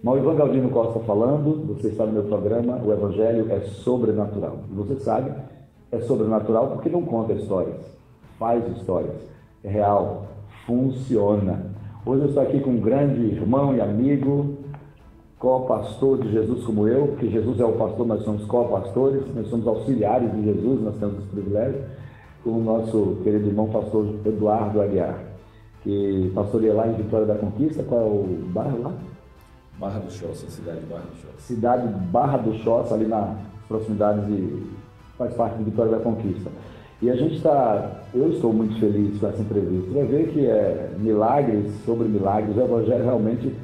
Maurivan Galdino Costa falando, você está no meu programa, o Evangelho é sobrenatural. E você sabe, é sobrenatural porque não conta histórias, faz histórias, é real, funciona. Hoje eu estou aqui com um grande irmão e amigo, co-pastor de Jesus como eu, porque Jesus é o pastor, nós somos co-pastores, nós somos auxiliares de Jesus, nós temos esse privilégio, com o nosso querido irmão pastor Eduardo Aguiar, que pastoreia lá em Vitória da Conquista. Qual é o bairro lá? Barra do Choça, cidade de Barra do Choça. Cidade Barra do Choça, ali nas proximidades de... faz parte de Vitória da Conquista. E a gente está, eu estou muito feliz com essa entrevista. Você vai ver que é milagres sobre milagres, o Evangelho realmente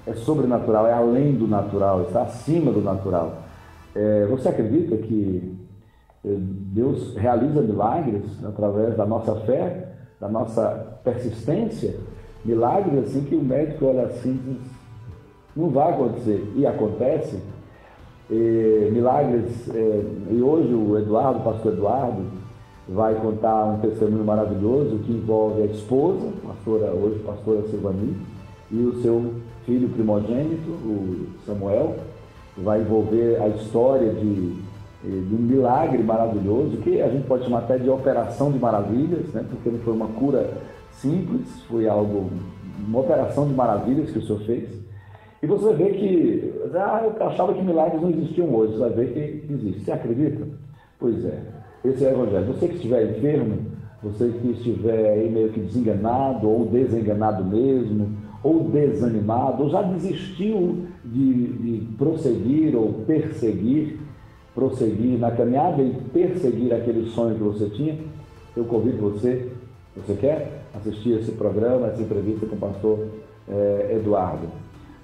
é sobrenatural, é além do natural, está acima do natural. Você acredita que Deus realiza milagres através da nossa fé, da nossa persistência? Milagres assim que o médico olha assim e diz, não vai acontecer, e acontece. Milagres, e hoje o Eduardo, o pastor Eduardo, vai contar um testemunho maravilhoso que envolve a esposa, hoje pastora Silvani, e o seu filho primogênito, o Samuel. Vai envolver a história de um milagre maravilhoso, que a gente pode chamar até de operação de maravilhas, né? Porque não foi uma cura simples, foi uma operação de maravilhas que o Senhor fez. E você vai ver que, eu achava que milagres não existiam hoje, você vai ver que existe. Você acredita? Pois é, esse é o Evangelho. Você que estiver enfermo, você que estiver aí meio que desenganado, ou desenganado mesmo, ou desanimado, ou já desistiu de prosseguir ou prosseguir na caminhada e perseguir aquele sonho que você tinha, eu convido você quer assistir esse programa, essa entrevista com o pastor Eduardo.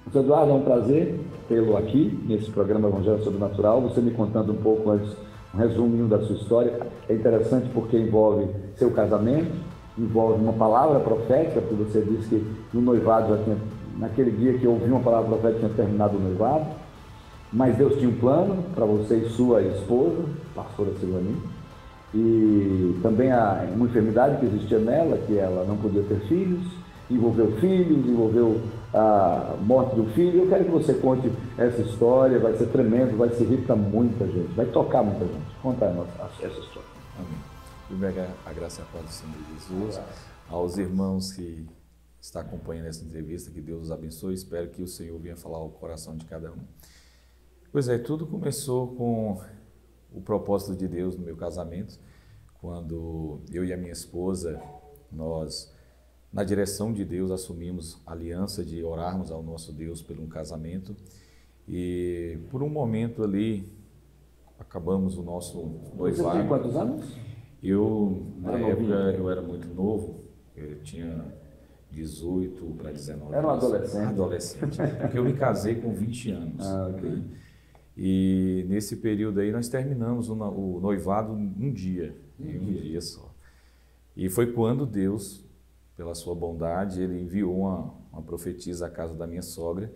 Pastor Eduardo, é um prazer tê-lo aqui nesse programa Evangelho Sobrenatural, você me contando um pouco antes, um resuminho da sua história. É interessante porque envolve seu casamento, envolve uma palavra profética, porque você disse que no noivado naquele dia que eu ouvi uma palavra profética, tinha terminado o noivado, mas Deus tinha um plano para você e sua esposa, pastora Silvani, e também uma enfermidade que existia nela, que ela não podia ter filhos, envolveu filhos, envolveu a morte do filho. Eu quero que você conte essa história, vai ser tremendo, vai servir para muita gente, vai tocar muita gente. Conta essa história. Amém. Primeiro, a graça e a paz do Senhor Jesus, aos irmãos que estão acompanhando essa entrevista, que Deus os abençoe, espero que o Senhor venha falar ao coração de cada um. Pois é, tudo começou com o propósito de Deus no meu casamento, quando eu e a minha esposa, nós, na direção de Deus, assumimos a aliança de orarmos ao nosso Deus por um casamento, e por um momento ali, acabamos o nosso noivado. Você tinha quantos anos? Na época, eu era muito novo, eu tinha 18 para 19 anos. Era um adolescente. Adolescente, porque eu me casei com 20 anos. Ok. Né? E nesse período aí nós terminamos o noivado um dia só. E foi quando Deus, pela sua bondade, Ele enviou uma profetisa à casa da minha sogra,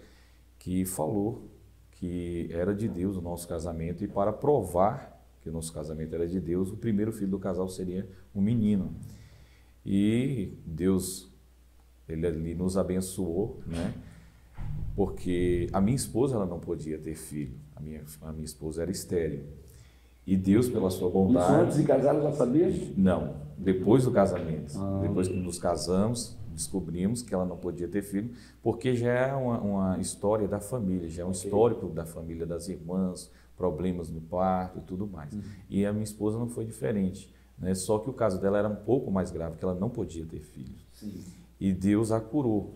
que falou que era de Deus o nosso casamento, e para provar que o nosso casamento era de Deus, o primeiro filho do casal seria um menino. E Deus, Ele ali nos abençoou, né? Porque a minha esposa, ela não podia ter filho, a minha esposa era estéril. E Deus, pela sua bondade... Isso antes de casar, já sabia? Não, depois do casamento. Depois que nos casamos, descobrimos que ela não podia ter filho, porque já é uma história da família, já é um histórico da família, das irmãs, problemas no parto e tudo mais. E a minha esposa não foi diferente, né? Só que o caso dela era um pouco mais grave, que ela não podia ter filhos. Sim. E Deus a curou.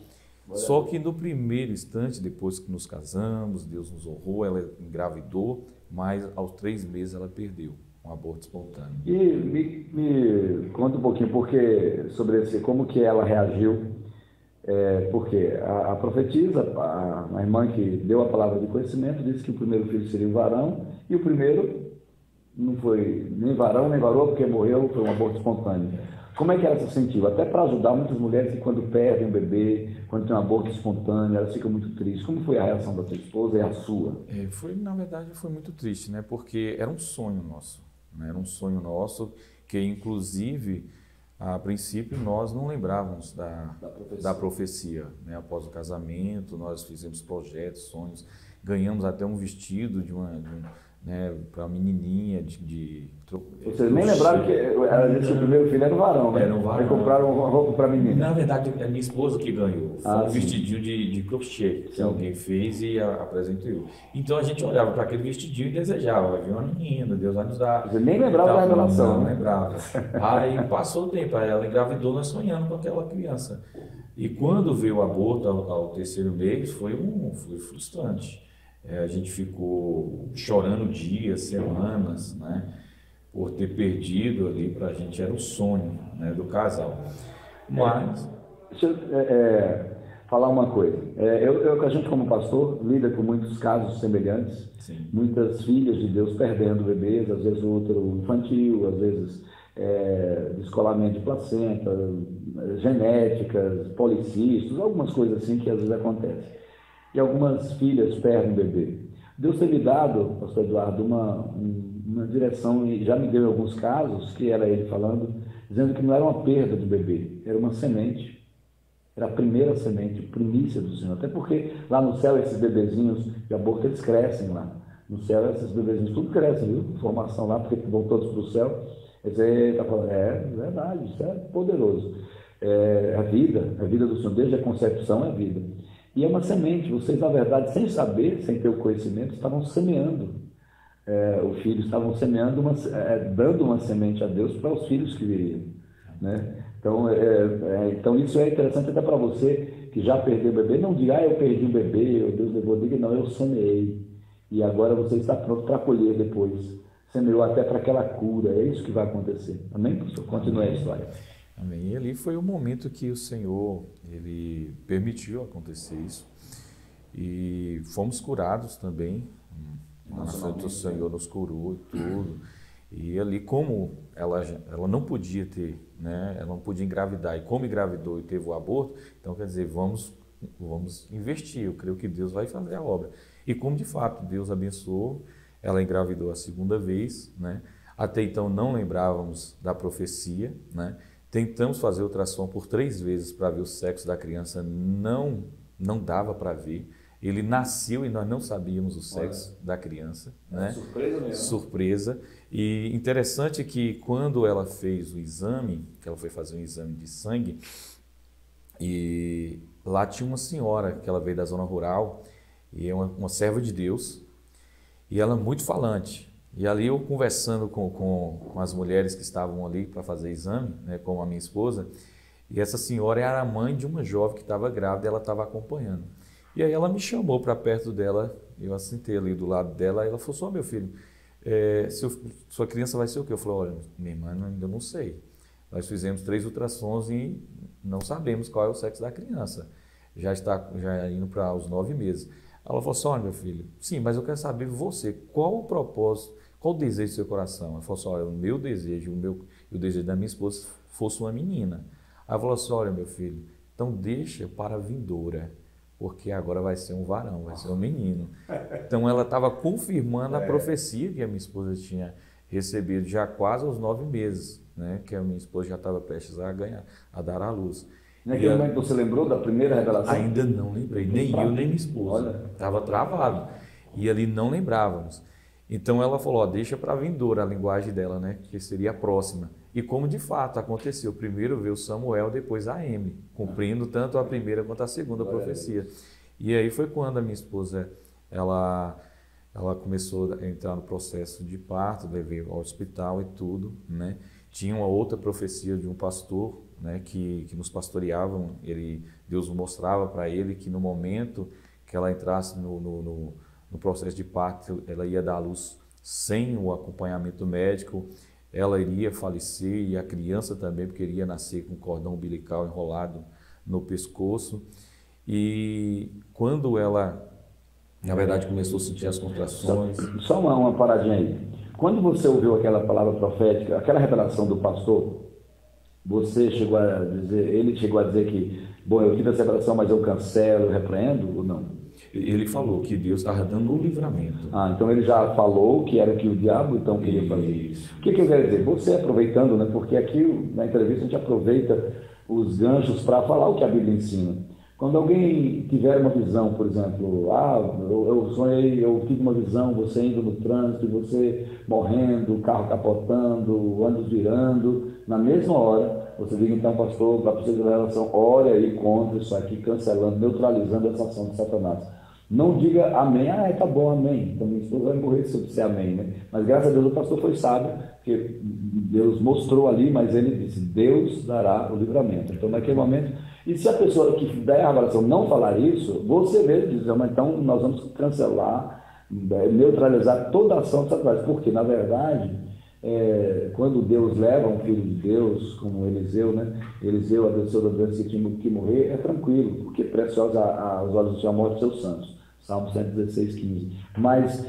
Só que no primeiro instante, depois que nos casamos, Deus nos honrou, ela engravidou, mas aos 3 meses ela perdeu um aborto espontâneo. E me conta um pouquinho sobre como que ela reagiu, porque a profetisa, a irmã que deu a palavra de conhecimento, disse que o primeiro filho seria um varão, e o primeiro não foi nem varão nem varoa, porque morreu, foi um aborto espontâneo. Como é que ela se sentiu? Até para ajudar muitas mulheres que quando perdem um bebê, quando tem um aborto espontâneo, elas ficam muito tristes. Como foi a reação da sua esposa e a sua? Na verdade, foi muito triste, né? Porque era um sonho nosso, né? Era um sonho nosso que, inclusive, a princípio nós não lembrávamos da profecia. profecia, né? Após o casamento, nós fizemos projetos, sonhos, ganhamos até um vestido né, para uma menininha Vocês nem lembraram que ela disse que o primeiro filho era um varão, né? Era um varão. Aí compraram uma roupa para a menina. Na verdade, é minha esposa que ganhou. Foi um sim. vestidinho de crochê que alguém fez e apresentou eu. Então a gente olhava para aquele vestidinho e desejava, vai vir uma menina, Deus vai nos dar. Você nem lembrava da revelação, não né? lembrava. Aí passou o tempo, aí ela engravidou, nós sonhando com aquela criança. E quando veio o aborto ao terceiro mês, foi frustrante. A gente ficou chorando dias, semanas, né? Por ter perdido ali, para a gente era o sonho, né, do casal. Mas... Deixa eu falar uma coisa. A gente, como pastor, lida com muitos casos semelhantes. Sim. Muitas filhas de Deus perdendo bebês, às vezes útero infantil, às vezes descolamento de placenta, genéticas, policistos, algumas coisas assim que às vezes acontecem. E algumas filhas perdem o bebê. Deus tem me dado, pastor Eduardo, uma direção, e já me deu em alguns casos, que era ele falando, dizendo que não era uma perda de bebê, era uma semente, era a primeira semente, primícia do Senhor. Até porque lá no céu esses bebezinhos de aborto, eles crescem lá. No céu esses bebezinhos tudo crescem, viu? Formação lá, porque vão todos para o céu. Quer dizer, está falando, verdade, isso é poderoso. A vida do Senhor, desde a concepção é vida. E é uma semente, vocês, na verdade, sem saber, sem ter o conhecimento, estavam semeando o filho, estavam semeando, dando uma semente a Deus para os filhos que viriam, né? Então isso é interessante até para você que já perdeu o bebê. Não diga, eu perdi o bebê, Deus levou, diga, não, eu semeei. E agora você está pronto para colher depois. Semeou até para aquela cura, é isso que vai acontecer. Amém, professor? Continue a história. Amém. E ali foi o momento que o Senhor, ele permitiu acontecer isso. E fomos curados também. O Senhor nos curou e tudo. E ali, como ela não podia ter, né? Ela não podia engravidar. E como engravidou e teve o aborto, então quer dizer, vamos investir. Eu creio que Deus vai fazer a obra. E como de fato Deus abençoou, ela engravidou a segunda vez, né? Até então não lembrávamos da profecia, né? Tentamos fazer ultrassom por 3 vezes para ver o sexo da criança, não dava para ver. Ele nasceu e nós não sabíamos o sexo da criança, né? Surpresa mesmo. Surpresa. E interessante que quando ela fez o exame, que ela foi fazer um exame de sangue, e lá tinha uma senhora que ela veio da zona rural e é uma serva de Deus, e ela muito falante. E ali eu conversando com as mulheres que estavam ali para fazer exame, né, com a minha esposa, e essa senhora era a mãe de uma jovem que estava grávida e ela estava acompanhando. E aí ela me chamou para perto dela, eu assentei ali do lado dela, e ela falou, só meu filho, sua criança vai ser o quê? Eu falei, olha, minha irmã, ainda não sei. Nós fizemos 3 ultrassons e não sabemos qual é o sexo da criança. Já indo para os 9 meses. Ela falou assim, olha meu filho, sim, mas eu quero saber você, qual o propósito, qual o desejo do seu coração? Ela falou assim, olha, o meu desejo, o desejo da minha esposa fosse uma menina. Aí ela falou assim, olha meu filho, então deixa para a vindoura, porque agora vai ser um varão, vai ser um menino. Então ela estava confirmando a profecia que a minha esposa tinha recebido já quase aos 9 meses, né? Que a minha esposa já estava prestes a dar à luz. Naquele momento você lembrou da primeira revelação? Ainda não lembrei, nem eu nem minha esposa. Estava travado. E ali não lembrávamos. Então ela falou, deixa para a vindoura, a linguagem dela, né? Que seria a próxima. E como de fato aconteceu, primeiro veio Samuel, depois a Emily, cumprindo tanto a primeira quanto a segunda profecia. E aí foi quando a minha esposa, ela começou a entrar no processo de parto, levei ao hospital e tudo, né? Tinha uma outra profecia de um pastor, né, que nos pastoreavam, Deus mostrava para ele que no momento que ela entrasse no processo de parto, ela ia dar à luz sem o acompanhamento médico, ela iria falecer e a criança também, porque iria nascer com cordão umbilical enrolado no pescoço. E quando ela, na verdade, começou a sentir as contrações... Só uma paradinha aí. Quando você ouviu aquela palavra profética, aquela revelação do pastor, ele chegou a dizer que, bom, eu tive essa revelação, mas eu cancelo, eu repreendo ou não? Ele falou que Deus estava dando o livramento. Ah, então ele já falou que era o que o diabo então queria fazer. Isso. O que eu quero dizer? Você aproveitando, né? Porque aqui na entrevista a gente aproveita os ganchos para falar o que a Bíblia ensina. Quando alguém tiver uma visão, por exemplo, eu sonhei, eu tive uma visão, você indo no trânsito, você morrendo, o carro capotando, o ônibus virando, na mesma hora, você diga, então, pastor, para você de revelação, ore aí contra isso aqui, cancelando, neutralizando essa ação de Satanás. Não diga amém, tá bom, amém. Então minha esposa vai morrer se eu disser amém, né? Mas graças a Deus o pastor foi sábio, porque Deus mostrou ali, mas ele disse, Deus dará o livramento. Então naquele momento, e se a pessoa que der a revelação não falar isso, você mesmo diz, então nós vamos cancelar, neutralizar toda a ação de Satanás. Porque na verdade, quando Deus leva um filho de Deus, como Eliseu, né? Eliseu adoeceu da doença e tinha que morrer, é tranquilo, porque preciosa aos olhos do Senhor a morte dos seus santos. Salmo 116, 15. Mas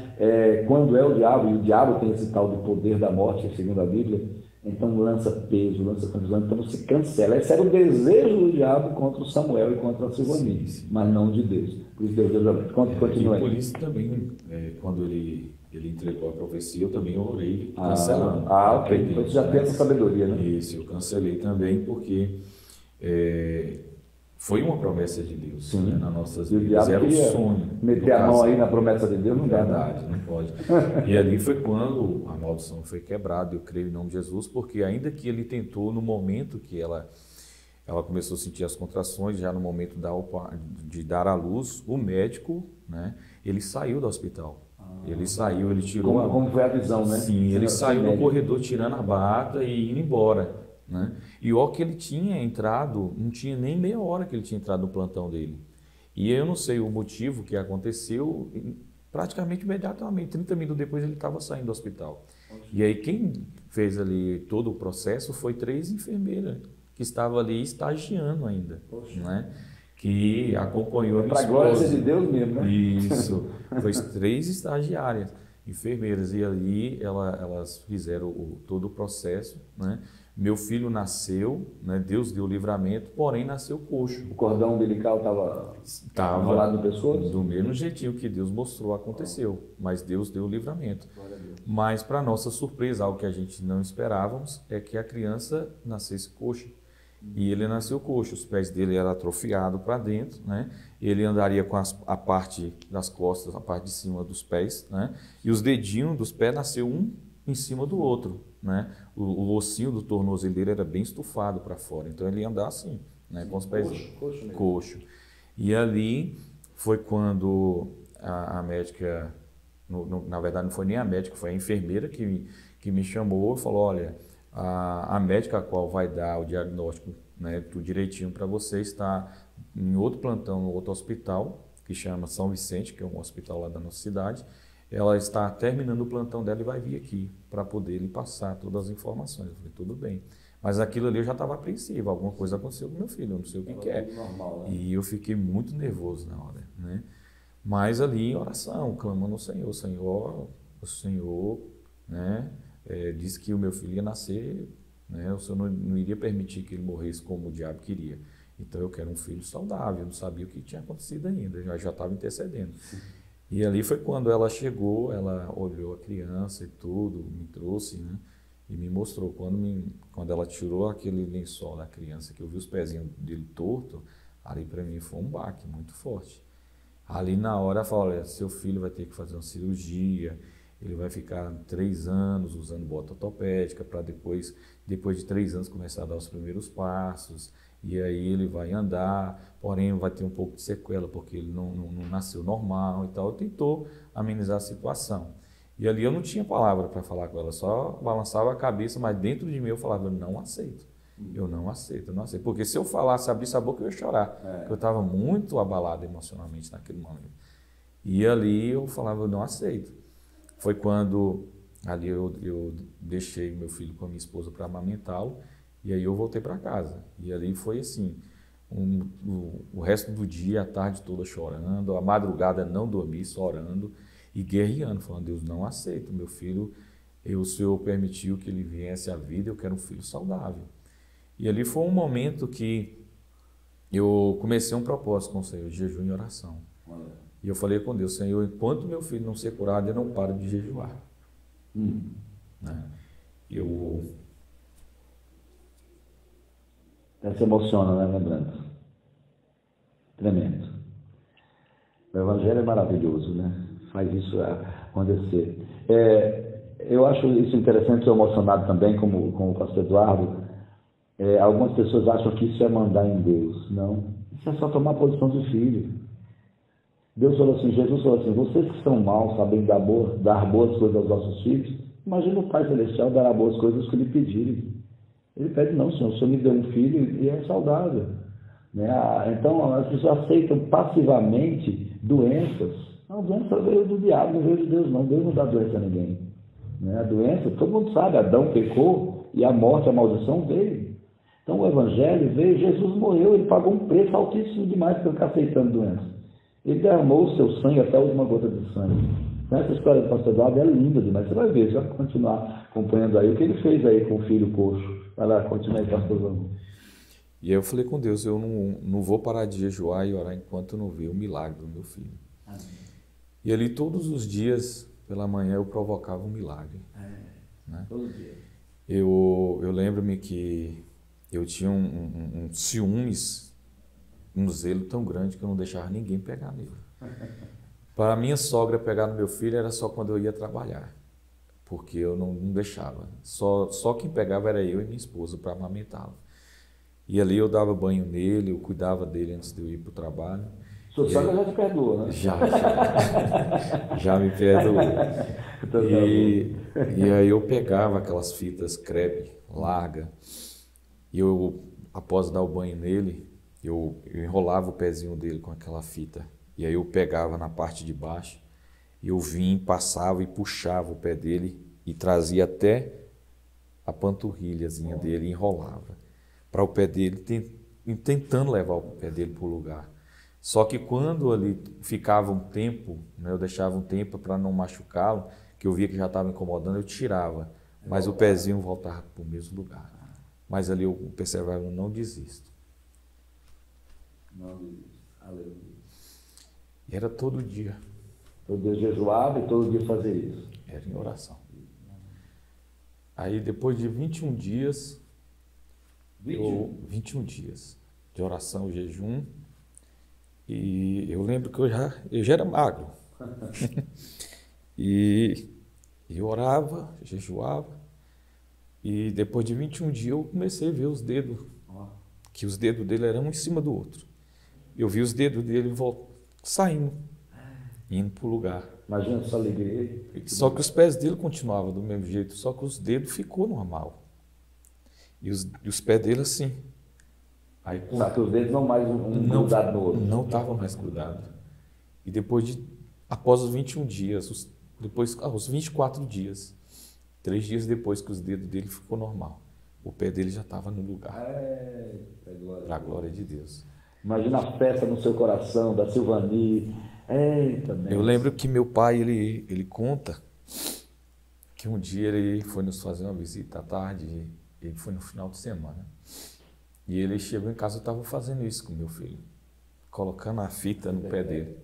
quando é o diabo, e o diabo tem esse tal de poder da morte, segundo a Bíblia, então lança peso, lança confusão, então você cancela. Esse era o desejo do diabo contra o Samuel e contra a Silvani, mas não de Deus. Por isso Deus deu continua aí. E por isso também, quando ele entregou a profecia, eu também orei cancelando. Ok. Então você já tem essa sabedoria, né? Isso, eu cancelei também porque foi uma promessa de Deus, né, nas nossas vidas. Era um sonho. Meter a mão aí na promessa de Deus não dá. Verdade, não pode. E ali foi quando a maldição foi quebrada, eu creio em nome de Jesus, porque ainda que ele tentou, no momento que ela começou a sentir as contrações, já no momento de dar à luz, o médico, né, ele saiu do hospital. Ele saiu, ele tirou... Como foi a visão, né? Sim, ele saiu no corredor tirando a bata e indo embora, né? E ó que ele tinha entrado, não tinha nem meia hora que ele tinha entrado no plantão dele. E eu não sei o motivo que aconteceu, praticamente imediatamente, 30 minutos depois ele estava saindo do hospital. E aí quem fez ali todo o processo foi 3 enfermeiras que estavam ali estagiando ainda, né? Que acompanhou a minha esposa. Para a glória de Deus mesmo, né? Isso, foi 3 estagiárias, enfermeiras, e ali elas fizeram todo o processo, né? Meu filho nasceu, né? Deus deu o livramento, porém nasceu coxo. O cordão umbilical estava enrolado no pescoço? Do mesmo jeitinho que Deus mostrou, aconteceu, mas Deus deu o livramento. Mas, para nossa surpresa, algo que a gente não esperávamos, é que a criança nascesse coxa. E ele nasceu coxo, os pés dele eram atrofiados para dentro, né? Ele andaria com a parte das costas, a parte de cima dos pés, né? E os dedinhos dos pés nasceu um em cima do outro, né? O ossinho do tornozelo dele era bem estufado para fora, então ele ia andar assim, né? Com os pés coxo. E ali foi quando a médica, na verdade não foi nem a médica, foi a enfermeira que me chamou e falou, olha, a médica a qual vai dar o diagnóstico, né, tudo direitinho para você está em outro plantão, no outro hospital, que chama São Vicente, que é um hospital lá da nossa cidade. Ela está terminando o plantão dela e vai vir aqui para poder lhe passar todas as informações. Eu falei, tudo bem. Mas aquilo ali eu já estava apreensivo, alguma coisa aconteceu com meu filho, eu não sei o que é. Normal, né? E eu fiquei muito nervoso na hora, né? Mas ali em oração, clamando ao Senhor, Senhor, o Senhor, né? Disse que o meu filho ia nascer, né? O Senhor não iria permitir que ele morresse como o diabo queria. Então eu quero um filho saudável, eu não sabia o que tinha acontecido ainda, eu já estava intercedendo. E ali foi quando ela chegou, ela olhou a criança e tudo, me trouxe, né? E me mostrou. Quando ela tirou aquele lençol da criança, que eu vi os pezinhos dele torto, ali para mim foi um baque muito forte. Ali na hora ela falou, olha, seu filho vai ter que fazer uma cirurgia, ele vai ficar 3 anos usando bota ortopédica para depois de 3 anos começar a dar os primeiros passos, e aí ele vai andar, porém vai ter um pouco de sequela porque ele não nasceu normal e tal. Tentou amenizar a situação. E ali eu não tinha palavra para falar com ela, só balançava a cabeça, mas dentro de mim eu falava, eu não aceito. Eu não aceito, eu não aceito. Porque se eu falasse, abrisse a boca, eu ia chorar. Porque eu estava muito abalado emocionalmente naquele momento. E ali eu falava, eu não aceito. Foi quando ali eu deixei meu filho com a minha esposa para amamentá-lo, e aí eu voltei para casa. E ali foi assim, o resto do dia, a tarde toda chorando, a madrugada não dormi, só orando e guerreando, falando, Deus, não aceito, meu filho, o Senhor permitiu que ele viesse à vida, eu quero um filho saudável. E ali foi um momento que eu comecei um propósito com o Senhor, de jejum e oração. E eu falei com Deus, Senhor, enquanto meu filho não ser curado, eu não paro de jejuar. Né? Até se emociona, né, lembrando? Tremendo. O Evangelho é maravilhoso, né? Faz isso acontecer. Eu acho isso interessante, estou emocionado também, como o pastor Eduardo. Algumas pessoas acham que isso é mandar em Deus. Não. Isso é só tomar a posição de filho. Deus falou assim, Jesus falou assim, vocês que são maus, sabem dar boas coisas aos nossos filhos, imagina o Pai Celestial dará boas coisas que lhe pedirem. Ele pede, não, Senhor, o Senhor me deu um filho e é saudável. Né? Então, as pessoas aceitam passivamente doenças. Não, doença veio do diabo, não veio de Deus, não. Deus não dá doença a ninguém. Né? A doença, todo mundo sabe, Adão pecou e a morte, a maldição veio. Então, o Evangelho veio, Jesus morreu, ele pagou um preço altíssimo demais para ficar aceitando doença. Ele derramou o seu sangue até a última gota de sangue. Então, essa história do pastor Eduardo é linda demais. Você vai ver, você vai continuar acompanhando aí o que ele fez aí com o filho coxo. Vai lá, continua aí, pastor João. E aí eu falei com Deus, eu não vou parar de jejuar e orar enquanto eu não ver o milagre do meu filho. Amém. E ali todos os dias, pela manhã, eu provocava um milagre. Né? Todo dia. Eu lembro-me que eu tinha um ciúmes, um zelo tão grande que eu não deixava ninguém pegar nele. Para a minha sogra pegar no meu filho era só quando eu ia trabalhar, porque eu não deixava. Só quem pegava era eu e minha esposa para amamentá-lo. E ali eu dava banho nele, eu cuidava dele antes de eu ir para o trabalho. Sua sogra já te perdoou, né? Já me perdoou. E aí eu pegava aquelas fitas crepe larga e eu, após dar o banho nele, eu enrolava o pezinho dele com aquela fita. E aí eu pegava na parte de baixo, e eu passava e puxava o pé dele e trazia até a panturrilhazinha dele e enrolava. Para o pé dele, tentando levar o pé dele para o lugar. Só que quando ali ficava um tempo, né, eu deixava um tempo para não machucá-lo, que eu via que já estava incomodando, eu tirava. Mas o pezinho voltava para o mesmo lugar. Mas ali eu perseverava, não desisto. Não desisto. Aleluia. E era todo dia. Todo dia jejuava e todo dia fazia isso. Era em oração. Aí depois de 21 dias... 21 dias de oração e jejum, e eu lembro que eu já era magro. e eu orava, jejuava, e depois de 21 dias eu comecei a ver os dedos, que os dedos dele eram um em cima do outro. Eu vi os dedos dele saindo, indo para o lugar. Imagina essa alegria. Só que os pés dele continuavam do mesmo jeito, só que os dedos ficou normal. E os pés dele assim. Aí, só que os dedos não mais grudados no outro. Não estavam mais grudados. E após os 21 dias, os 24 dias, 3 dias depois que os dedos dele ficou normal, o pé dele já estava no lugar. Para a glória de Deus. Imagina a festa no seu coração, da Silvani. Eu lembro que meu pai, ele conta que um dia ele foi nos fazer uma visita à tarde. Ele foi no final de semana. E ele chegou em casa, eu estava fazendo isso com meu filho, colocando a fita no pé dele.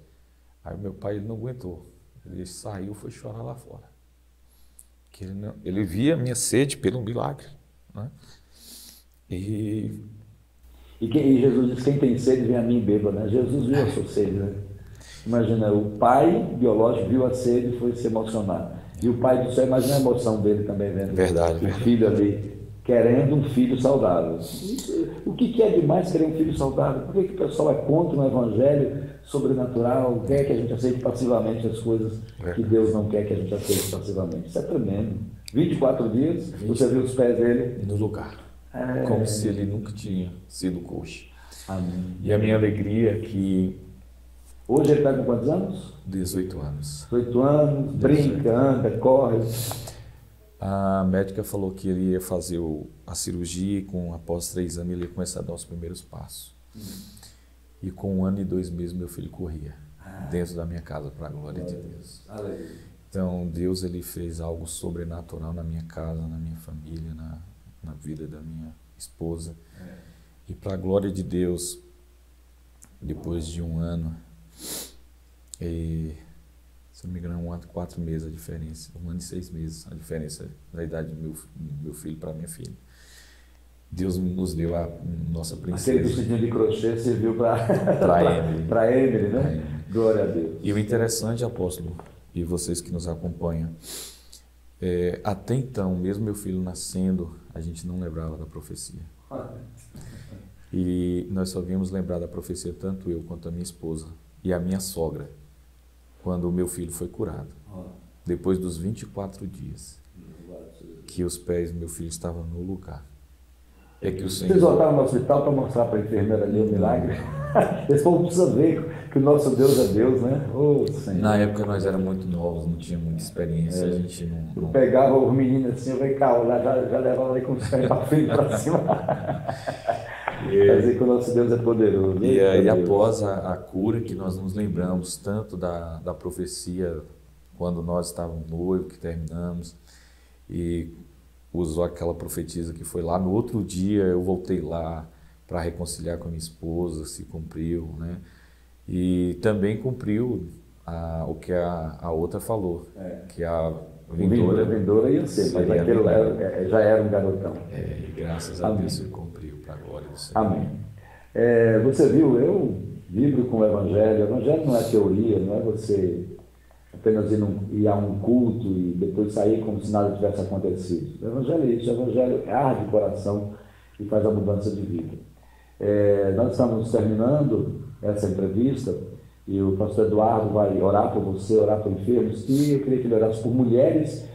Aí meu pai ele não aguentou. Ele saiu, foi chorar lá fora. Que ele via a minha sede pelo milagre. Né? E Jesus disse, quem tem sede vem a mim e beba. Né? Jesus viu a sua sede. Né? Imagina, o pai biológico viu a sede e foi se emocionar. E o pai do céu, imagina a emoção dele também vendo. Verdade. O filho ali. Querendo um filho saudável. O que é demais querer um filho saudável? Por que o pessoal é contra um evangelho sobrenatural? Quer que a gente aceite passivamente as coisas que Deus não quer que a gente aceite passivamente? Isso é tremendo. 24 dias, você viu os pés dele? No lugar. Como se ele nunca tinha sido coxo. Amém. E a minha alegria é que... Hoje ele está com quantos anos? 18 anos. 18 anos, brinca, anda, corre... A médica falou que ele ia fazer a cirurgia e após 3 anos ele ia começar a dar os primeiros passos. E com 1 ano e 2 meses meu filho corria dentro da minha casa para a glória de Deus. Então Deus ele fez algo sobrenatural na minha casa, na minha família, na vida da minha esposa. E para a glória de Deus, depois de 1 ano, E, se não me engano, 1 ano e 4 meses a diferença, 1 ano e 6 meses a diferença da idade do meu filho para minha filha. Deus nos deu a nossa princesa. Aquele vestidinho de crochê serviu para Emily. Para Emily, né? Emily. Glória a Deus. E o interessante, apóstolo, e vocês que nos acompanham, até então, mesmo meu filho nascendo, a gente não lembrava da profecia. E nós só vimos lembrar da profecia, tanto eu quanto a minha esposa e a minha sogra, quando o meu filho foi curado. Depois dos 24 dias que os pés do meu filho estavam no lugar. É que o Senhor... Vocês voltaram no hospital para mostrar para a enfermeira ali o milagre? Esse povo precisa ver que o nosso Deus é Deus, né? Oh, Senhor. Na época nós éramos muito novos, não tinha muita experiência, a gente não... Eu pegava os meninos assim, eu veio cá, já levava ali com os pés para frente, para cima. Quer dizer que o nosso Deus é poderoso. E aí, após a cura, que nós nos lembramos tanto da profecia, quando nós estávamos noivos, que terminamos, e usou aquela profetisa que foi lá, no outro dia eu voltei lá para reconciliar com a minha esposa, se cumpriu, né? E também cumpriu o que a outra falou, que a vindoura ia ser, mas aquele já era um garotão. E graças a Deus se cumpriu, para a glória do Senhor. Amém. Você viu, eu vibro com o Evangelho não é teoria, não é você apenas ir a um culto e depois sair como se nada tivesse acontecido. O Evangelho é isso, o Evangelho arde o coração e faz a mudança de vida. Nós estamos terminando essa entrevista e o pastor Eduardo vai orar por você, orar por enfermos, e eu queria que ele orasse por mulheres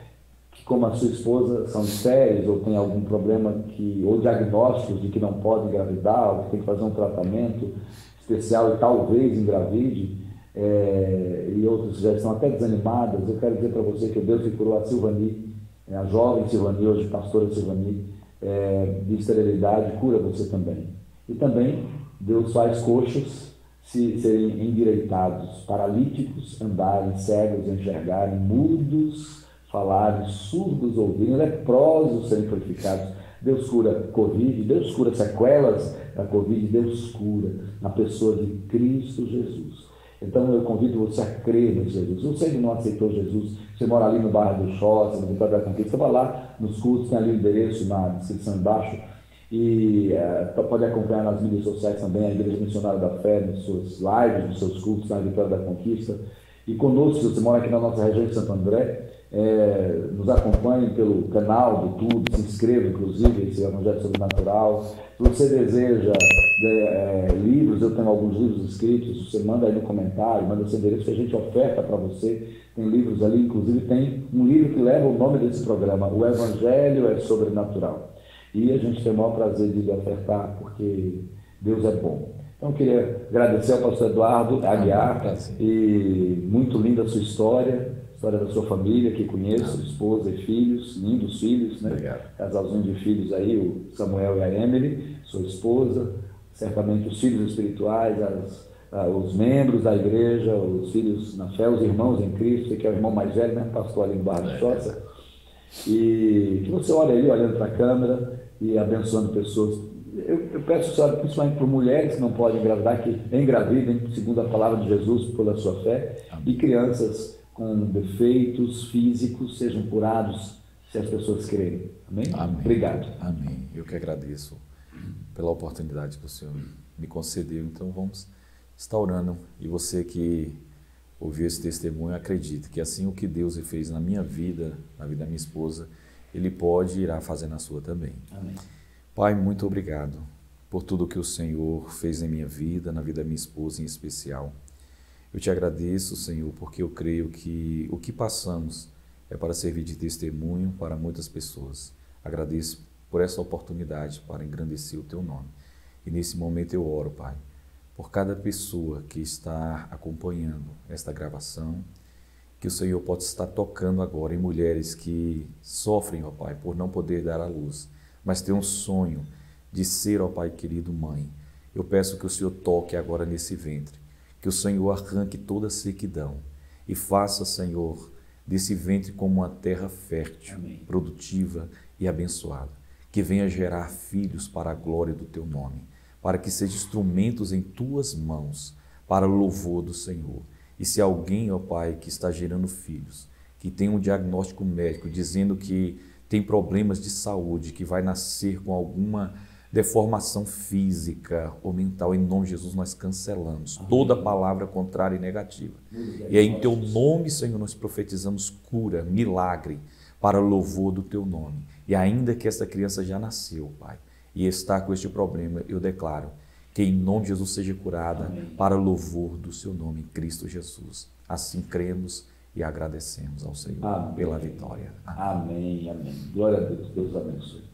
que, como a sua esposa, são estéreis ou têm algum problema, ou diagnósticos de que não podem engravidar, ou que tem que fazer um tratamento especial e talvez engravide, e outros já estão até desanimadas. Eu quero dizer para você que o Deus que curou a Silvani, a jovem Silvani, hoje pastora Silvani, de esterilidade, cura você também. E também Deus faz coxos serem endireitados, paralíticos andarem, cegos enxergarem, mudos falarem, surdos ouvirem, leprosos serem purificados. Deus cura Covid, Deus cura sequelas da Covid, Deus cura na pessoa de Cristo Jesus. Então eu convido você a crer em Jesus. Você que não aceitou Jesus, você mora ali no bairro do Choça, no Vitória da Conquista, vai lá nos cultos, tem ali o endereço na descrição embaixo, e pode acompanhar nas mídias sociais também, a Igreja Missionária da Fé, nas suas lives, nos seus cultos na Vitória da Conquista. E conosco, se você mora aqui na nossa região de Santo André, nos acompanhe pelo canal do YouTube, se inscreva, inclusive, esse Evangelho Sobrenatural. Se você deseja livros, eu tenho alguns livros escritos, você manda aí no comentário, manda seu endereço que a gente oferta para você. Tem livros ali, inclusive tem um livro que leva o nome desse programa, O Evangelho é Sobrenatural. E a gente tem o maior prazer de lhe ofertar, porque Deus é bom. Então, eu queria agradecer ao pastor Eduardo Aguiar, e muito linda a sua história da sua família, que conheço, esposa e filhos, lindos filhos, né? Obrigado. Casalzinho de filhos aí, o Samuel e a Emily, sua esposa, certamente os filhos espirituais, os membros da igreja, os filhos na fé, os irmãos em Cristo, você que é o irmão mais velho, né? Pastor ali no Barra do Choça. E que você olhe ali, olhando para a câmera e abençoando pessoas. Eu peço, senhora, principalmente para mulheres que não podem engravidar, que engravidem, segundo a palavra de Jesus, pela sua fé. Amém. E crianças com defeitos físicos sejam curados, se as pessoas crerem. Amém? Amém. Obrigado. Amém. Eu que agradeço pela oportunidade que o Senhor me concedeu. Então vamos estar orando. E você que ouviu esse testemunho, acredite que assim o que Deus fez na minha vida, na vida da minha esposa, Ele pode e irá fazer na sua também. Amém. Pai, muito obrigado por tudo que o Senhor fez em minha vida, na vida da minha esposa em especial. Eu te agradeço, Senhor, porque eu creio que o que passamos é para servir de testemunho para muitas pessoas. Agradeço por essa oportunidade para engrandecer o Teu nome. E nesse momento eu oro, Pai, por cada pessoa que está acompanhando esta gravação, que o Senhor possa estar tocando agora em mulheres que sofrem, ó Pai, por não poder dar à luz, mas tem um sonho de ser, ó Pai querido, mãe. Eu peço que o Senhor toque agora nesse ventre, que o Senhor arranque toda a sequidão e faça, Senhor, desse ventre como uma terra fértil, amém, produtiva e abençoada, que venha gerar filhos para a glória do Teu nome, para que sejam instrumentos em Tuas mãos, para o louvor do Senhor. E se alguém, ó Pai, que está gerando filhos, que tem um diagnóstico médico dizendo que tem problemas de saúde, que vai nascer com alguma deformação física ou mental, em nome de Jesus nós cancelamos toda palavra contrária e negativa. E aí em Teu nome, Senhor, nós profetizamos cura, milagre, para o louvor do Teu nome. E ainda que essa criança já nasceu, Pai, e está com este problema, eu declaro que em nome de Jesus seja curada. Amém. Para o louvor do Seu nome, Cristo Jesus. Assim cremos e agradecemos ao Senhor. Amém. Pela vitória. Amém, amém. Glória a Deus. Deus abençoe.